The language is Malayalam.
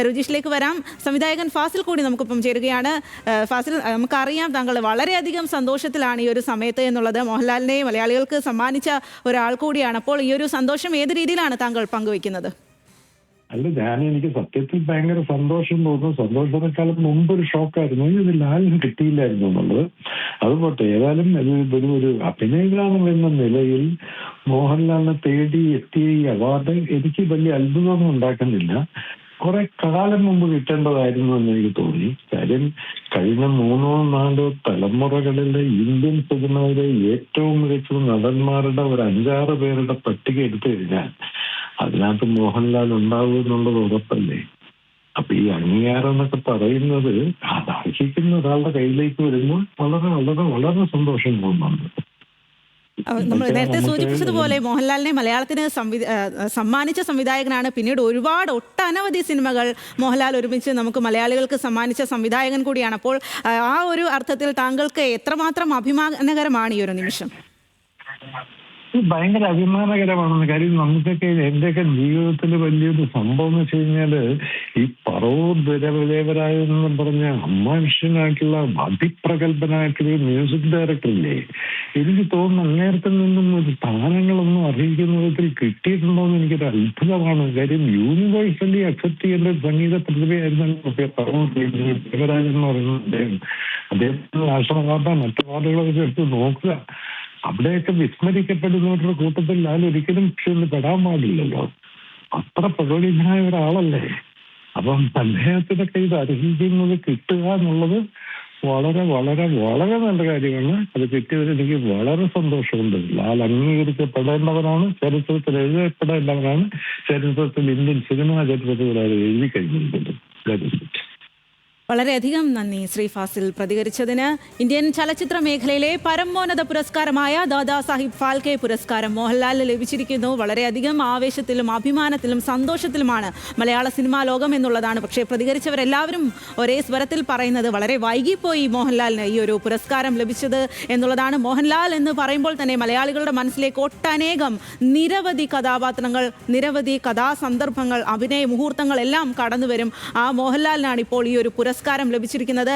രുചിഷിലേക്ക് വരാം. സംവിധായകൻ ഫാസിൽ കൂടി നമുക്കിപ്പം ചേരുകയാണ്. ഫാസിൽ, നമുക്കറിയാം താങ്കൾ വളരെയധികം സന്തോഷത്തിലാണ് ഈ ഒരു സമയത്ത് എന്നുള്ളത്. മോഹൻലാലിനെ മലയാളികൾക്ക് സമ്മാനിച്ച ഒരാൾ കൂടിയാണ്. അപ്പോൾ ഈ ഒരു സന്തോഷം ഏത് രീതിയിലാണ് താങ്കൾ പങ്കുവയ്ക്കുന്നത്? അല്ല, എനിക്ക് സത്യത്തിൽ ഭയങ്കര സന്തോഷം തോന്നുന്നു. സന്തോഷത്തെക്കാളും മുമ്പൊരു ഷോക്കായിരുന്നു, ഇത് ലാലിന് കിട്ടിയില്ലായിരുന്നു എന്നുള്ളത്. അതുപോട്ടെ, ഏതായാലും ഒരു അഭിനേതാവ് എന്ന നിലയിൽ മോഹൻലാലിനെ തേടി എത്തിയ ഈ അവാർഡ് എനിക്ക് വലിയ അത്ഭുതമൊന്നും ഉണ്ടാക്കുന്നില്ല. കുറെ കാലം മുമ്പ് കിട്ടേണ്ടതായിരുന്നു എന്ന് എനിക്ക് തോന്നി. കാര്യം കഴിഞ്ഞ 3-4 തലമുറകളിലെ ഇന്ത്യൻ സിനിമയിലെ ഏറ്റവും മികച്ച നടന്മാരുടെ ഒരു 5-6 പേരുടെ പട്ടിക എടുത്തു കഴിഞ്ഞാൽ അതിനകത്ത് മോഹൻലാൽ ഉണ്ടാവും എന്നുള്ളത് ഉറപ്പല്ലേ. അപ്പൊ ഈ അംഗീകാരം എന്നൊക്കെ പറയുന്നത് അത് അർഹിക്കുന്ന ഒരാളുടെ കയ്യിലേക്ക് വരുമ്പോൾ വളരെ വളരെ വളരെ സന്തോഷം തോന്നുന്നുണ്ട്. നമ്മൾ നേരത്തെ സൂചിപ്പിച്ചതുപോലെ മോഹൻലാലിനെ മലയാളത്തിന് സമ്മാനിച്ച സംവിധായകനാണ്. പിന്നീട് ഒട്ടനവധി സിനിമകൾ മോഹൻലാൽ ഒരുമിച്ച് നമുക്ക് മലയാളികൾക്ക് സമ്മാനിച്ച സംവിധായകൻ കൂടിയാണ്. അപ്പോൾ ആ ഒരു അർത്ഥത്തിൽ താങ്കൾക്ക് എത്രമാത്രം അഭിമാനകരമാണ് ഈ ഒരു നിമിഷം? ഭയങ്കര അഭിമാനകരമാണെന്ന്. കാര്യം നമുക്കൊക്കെ എന്റെയൊക്കെ ജീവിതത്തിൽ വലിയൊരു സംഭവം എന്ന് വെച്ച് കഴിഞ്ഞാല് ഈ പറവൂർ ദുരവദേവരായെന്ന് പറഞ്ഞ അമനുഷ്യനായിട്ടുള്ള അതിപ്രഗത്ഭനായിട്ടുള്ള മ്യൂസിക് ഡയറക്ടർ ഇല്ലേ, എനിക്ക് തോന്നുന്നു അങ്ങേരത്തിൽ നിന്നും ഒരു സ്ഥാനങ്ങളൊന്നും അർഹിക്കുന്ന വിധത്തിൽ കിട്ടിയിട്ടുണ്ടോ എന്ന് എനിക്കൊരു അത്ഭുതമാണ്. കാര്യം യൂണിവേഴ്സലി അക്സെപ്റ്റ് ചെയ്യേണ്ട ഒരു സംഗീത പ്രതിഭയായിരുന്നു പറവൂർ ദേവരാജൻ എന്ന് പറയുന്നത്. അദ്ദേഹത്തിന് നാഷണൽ അവാർഡ് മറ്റു അവാർഡുകളൊക്കെ എടുത്ത് നോക്കുക. അവിടെയൊക്കെ വിസ്മരിക്കപ്പെടുന്നവരുടെ കൂട്ടത്തിൽ ഞാൻ ഒരിക്കലും പെടാൻ പാടില്ലല്ലോ. അത്ര പ്രകോപിതനായ ഒരാളല്ലേ. അപ്പം അദ്ദേഹത്തിനൊക്കെ ഇത് അർഹിക്കുന്നത് കിട്ടുക എന്നുള്ളത് വളരെ വളരെ വളരെ നല്ല കാര്യമാണ്. അത് കിട്ടിയതിൽ എനിക്ക് വളരെ സന്തോഷമുണ്ട്. ലാൽ അംഗീകരിക്കപ്പെടേണ്ടവനാണ്, ചരിത്രത്തിൽ എഴുതപ്പെടേണ്ടവനാണ്, ചരിത്രത്തിൽ ഇന്ത്യൻ സിനിമാ ചരിത്രത്തിൽ എഴുതി കഴിഞ്ഞിട്ടുണ്ട്. വളരെയധികം നന്ദി ശ്രീ ഫാസിൽ പ്രതികരിച്ചതിന്. ഇന്ത്യൻ ചലച്ചിത്ര മേഖലയിലെ പരമോന്നത പുരസ്കാരമായ ദാദാ സാഹിബ് ഫാൽക്കെ പുരസ്കാരം മോഹൻലാലിന് ലഭിച്ചിരിക്കുന്നു. വളരെയധികം ആവേശത്തിലും അഭിമാനത്തിലും സന്തോഷത്തിലുമാണ് മലയാള സിനിമാ ലോകം എന്നുള്ളതാണ്. പക്ഷേ പ്രതികരിച്ചവരെല്ലാവരും ഒരേ സ്വരത്തിൽ പറയുന്നത് വളരെ വൈകിപ്പോയി മോഹൻലാലിന് ഈ ഒരു പുരസ്കാരം ലഭിച്ചത് എന്നുള്ളതാണ്. മോഹൻലാൽ എന്ന് പറയുമ്പോൾ തന്നെ മലയാളികളുടെ മനസ്സിലേക്ക് ഒട്ടനേകം നിരവധി കഥാപാത്രങ്ങൾ, നിരവധി കഥാസന്ദർഭങ്ങൾ, അഭിനയ മുഹൂർത്തങ്ങൾ എല്ലാം കടന്നു വരും. ആ മോഹൻലാലിനാണ് ഇപ്പോൾ ഈ ഒരു പുരസ്കാരം ലഭിച്ചിരിക്കുന്നത്.